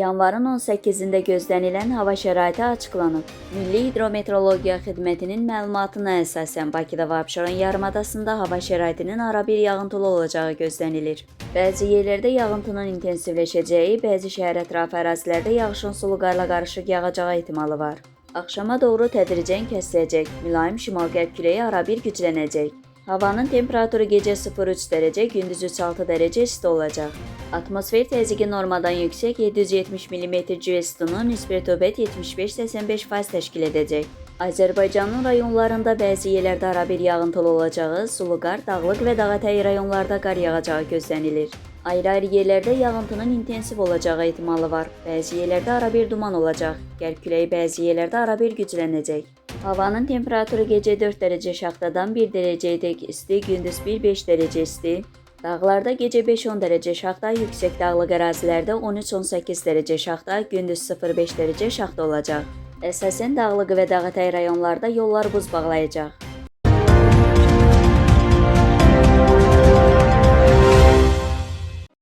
Yanvarın 18-də gözlənilən hava şəraiti açıqlanıb. Milli Hidrometeorologiya Xidmətinin məlumatına əsasən Bakıda və Abşeron yarımadasında hava şəraitinin arabir yağıntılı olacağı gözlənilir. Bəzi yerlərdə yağıntının intensivləşəcəyi, bəzi şəhər ətrafı ərazilərdə yağışın sulu qarla qarışıq yağacağı ehtimalı var. Axşama doğru tədricən kəsiləcək, mülayim şimal-qərb küləyi arabir güclənəcək. Havanın temperaturu gecə 0-3 dərəcə, gündüz 3-6 dərəcə isti olacaq. Atmosfer təzyiqi normadan yüksək 770 mm civestunu nisbi rütubət 75-85% təşkil edəcək. Azərbaycanın rayonlarında bəzi yerlərdə arabir yağıntılı olacağı, sulu qar, dağlıq və dağətəyi rayonlarda qar yağacağı gözlənilir. Ayrı-ayrı yerlərdə yağıntının intensiv olacağı ehtimalı var. Bəzi yerlərdə arabir duman olacaq. Qərb küləyi bəzi yerlərdə arabir güclənəcək. Havanın temperaturu gecə 4 dərəcə şaxtadan 1 dərəcəyədək isti, gündüz 1-5 dərəcə isti. Dağlarda gecə 5-10 dərəcə şaxta, yüksək dağlıq ərazilərdə 13-18 dərəcə şaxta, gündüz 0-5 dərəcə şaxta olacaq. Əsasən dağlıq və dağətəyi rayonlarda yollar buz bağlayacaq.